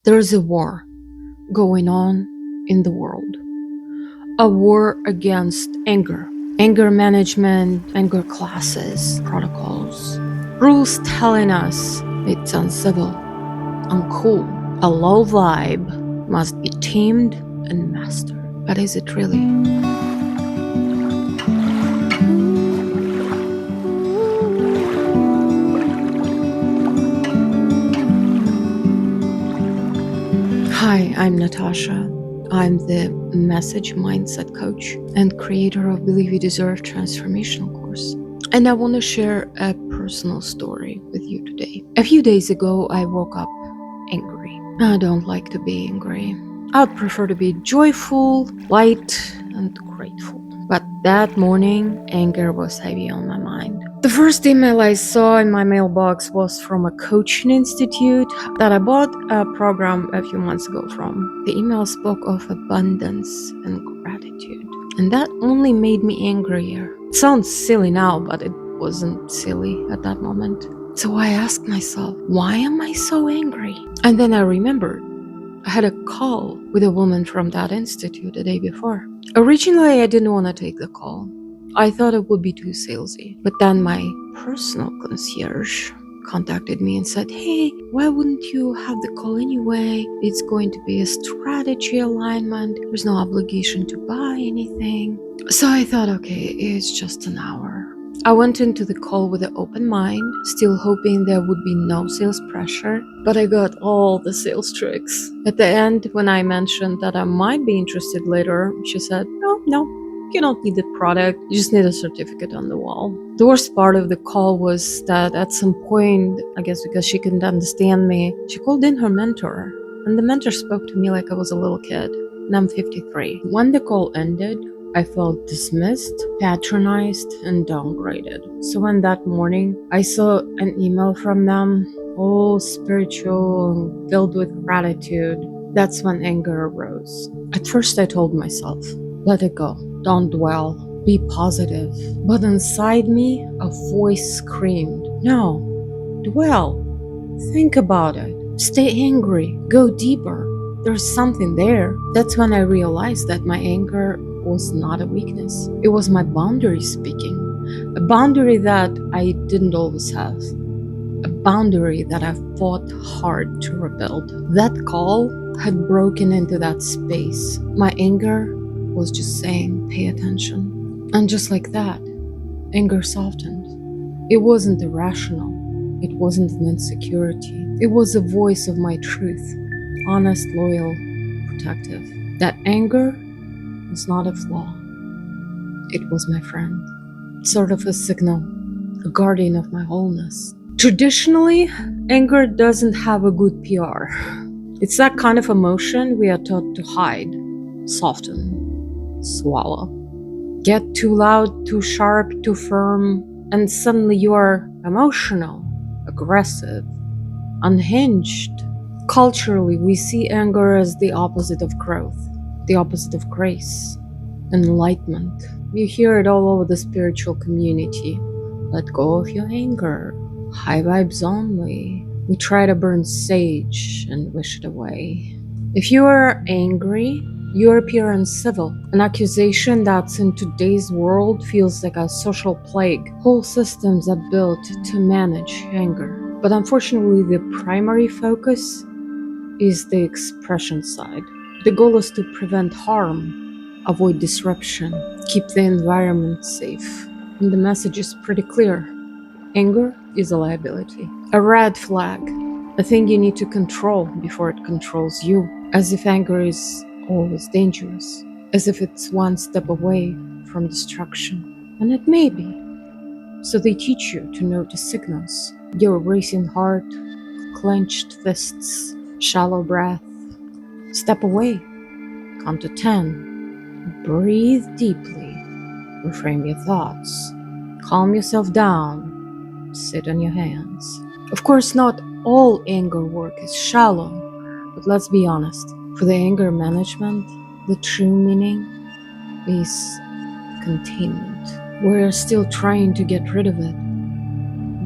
There's a war going on in the world. A war against anger management, anger classes, protocols, rules telling us it's uncivil, uncool. A low vibe must be tamed and mastered. But is it really? Hi, I'm Natasha. I'm the message mindset coach and creator of Believe You Deserve transformational course. And I want to share a personal story with you today. A few days ago, I woke up angry. I don't like to be angry. I would prefer to be joyful, light, and grateful. But that morning, anger was heavy on my mind. The first email I saw in my mailbox was from a coaching institute that I bought a program a few months ago from. The email spoke of abundance and gratitude, and that only made me angrier. It sounds silly now, but it wasn't silly at that moment. So I asked myself, why am I so angry? And then I remembered I had a call with a woman from that institute the day before. Originally, I didn't want to take the call. I thought it would be too salesy. But then my personal concierge contacted me and said, hey, why wouldn't you have the call anyway? It's going to be a strategy alignment. There's no obligation to buy anything. So I thought, okay, it's just an hour. I went into the call with an open mind, still hoping there would be no sales pressure, but I got all the sales tricks. At the end, when I mentioned that I might be interested later, she said, no, you don't need the product, you just need a certificate on the wall. The worst part of the call was that at some point, I guess because she couldn't understand me, she called in her mentor, and the mentor spoke to me like I was a little kid, and I'm 53. When the call ended, I felt dismissed, patronized, and downgraded. So when that morning I saw an email from them, all spiritual and filled with gratitude, that's when anger arose. At first I told myself, let it go, don't dwell, be positive. But inside me, a voice screamed, no, dwell, think about it, stay angry, go deeper. There's something there. That's when I realized that my anger was not a weakness. It was my boundary speaking. A boundary that I didn't always have. A boundary that I fought hard to rebuild. That call had broken into that space. My anger was just saying, pay attention. And just like that, anger softened. It wasn't irrational. It wasn't an insecurity. It was a voice of my truth. Honest, loyal, protective. That anger was not a flaw. It was my friend. Sort of a signal, a guardian of my wholeness. Traditionally, anger doesn't have a good PR. It's that kind of emotion we are taught to hide, soften, swallow. Get too loud, too sharp, too firm, and suddenly you are emotional, aggressive, unhinged. Culturally, we see anger as the opposite of growth, the opposite of grace, enlightenment. You hear it all over the spiritual community. Let go of your anger. High vibes only. We try to burn sage and wish it away. If you are angry, you appear uncivil. An accusation that's in today's world feels like a social plague. Whole systems are built to manage anger. But unfortunately, the primary focus is the expression side. The goal is to prevent harm, avoid disruption, keep the environment safe. And the message is pretty clear. Anger is a liability, a red flag, a thing you need to control before it controls you, as if anger is always dangerous, as if it's one step away from destruction. And it may be. So they teach you to notice signals. Your racing heart, clenched fists, shallow breath. Step away. Count to 10. Breathe deeply. Reframe your thoughts. Calm yourself down. Sit on your hands. Of course, not all anger work is shallow, but let's be honest. For the anger management, the true meaning is containment. We're still trying to get rid of it.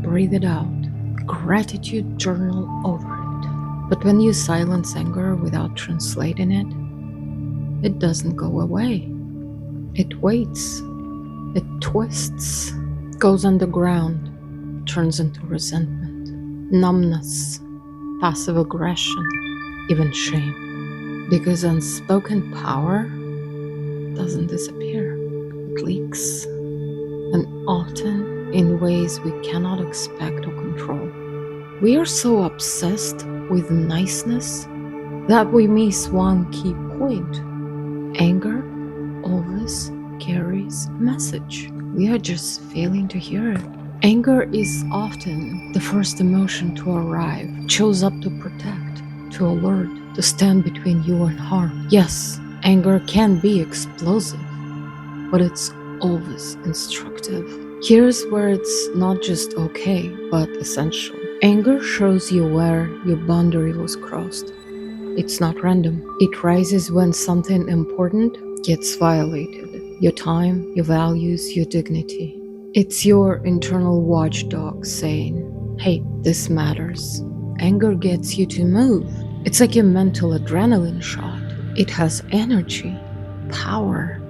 Breathe it out. Gratitude journal over it. But when you silence anger without translating it, it doesn't go away. It waits, it twists, goes underground, turns into resentment, numbness, passive aggression, even shame. Because unspoken power doesn't disappear, it leaks, and often in ways we cannot expect or control. We are so obsessed with niceness that we miss one key point. Anger always carries a message. We are just failing to hear it. Anger is often the first emotion to arrive. It shows up to protect, to alert, to stand between you and harm. Yes, anger can be explosive, but it's always instructive. Here's where it's not just okay, but essential. Anger shows you where your boundary was crossed. It's not random. It rises when something important gets violated. Your time, your values, your dignity. It's your internal watchdog saying, hey, this matters. Anger gets you to move. It's like a mental adrenaline shot. It has energy, power,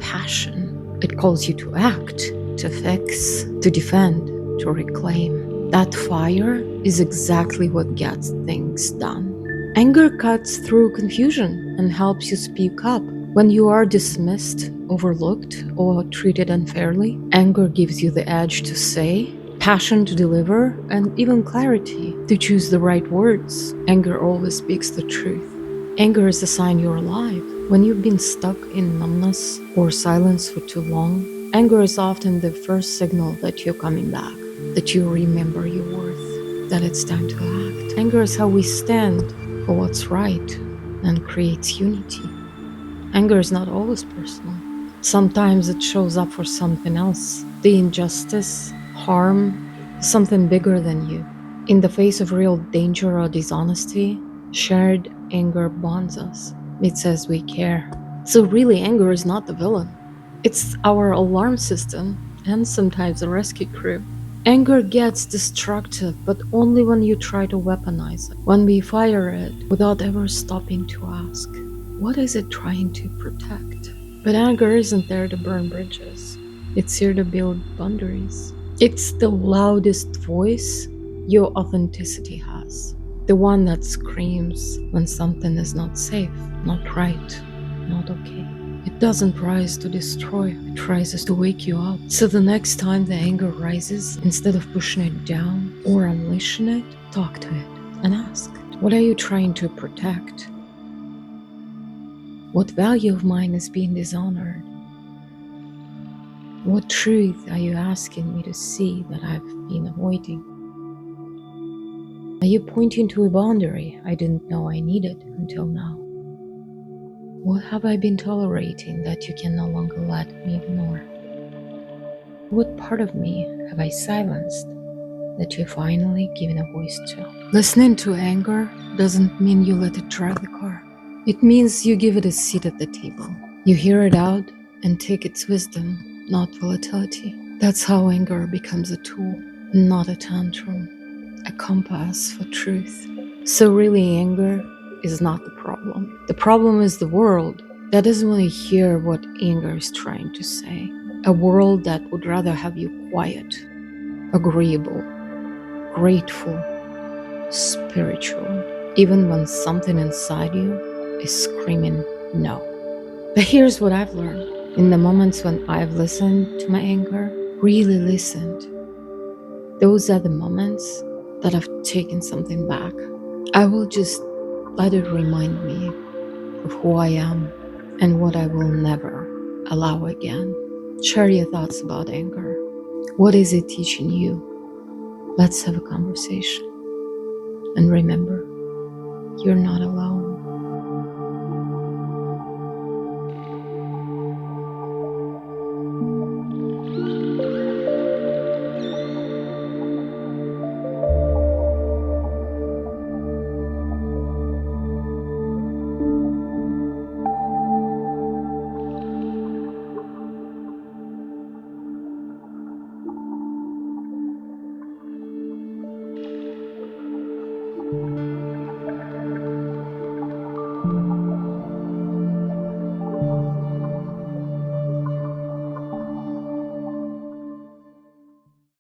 passion. It calls you to act, to fix, to defend, to reclaim. That fire is exactly what gets things done. Anger cuts through confusion and helps you speak up. When you are dismissed, overlooked, or treated unfairly, anger gives you the edge to say, passion to deliver, and even clarity to choose the right words. Anger always speaks the truth. Anger is a sign you're alive. When you've been stuck in numbness or silence for too long, anger is often the first signal that you're coming back, that you remember your worth, that it's time to act. Anger is how we stand for what's right and creates unity. Anger is not always personal. Sometimes it shows up for something else, the injustice, harm, something bigger than you. In the face of real danger or dishonesty, shared anger bonds us. It says we care. So really, anger is not the villain. It's our alarm system and sometimes a rescue crew. Anger gets destructive, but only when you try to weaponize it. When we fire it without ever stopping to ask, what is it trying to protect? But anger isn't there to burn bridges. It's here to build boundaries. It's the loudest voice your authenticity has. The one that screams when something is not safe, not right, not okay. It doesn't rise to destroy, it rises to wake you up. So the next time the anger rises, instead of pushing it down or unleashing it, talk to it and ask, what are you trying to protect? What value of mine is being dishonored? What truth are you asking me to see that I've been avoiding? Are you pointing to a boundary I didn't know I needed until now? What have I been tolerating that you can no longer let me ignore? What part of me have I silenced that you're finally giving a voice to? Listening to anger doesn't mean you let it drive the car. It means you give it a seat at the table. You hear it out and take its wisdom, not volatility. That's how anger becomes a tool, not a tantrum, a compass for truth. So really, anger is not the problem. The problem is the world that doesn't want to hear what anger is trying to say. A world that would rather have you quiet, agreeable, grateful, spiritual, even when something inside you is screaming no. But here's what I've learned. In the moments when I've listened to my anger, really listened, those are the moments that I've taken something back. I will just let it remind me of who I am and what I will never allow again. Share your thoughts about anger. What is it teaching you? Let's have a conversation. And remember, you're not alone.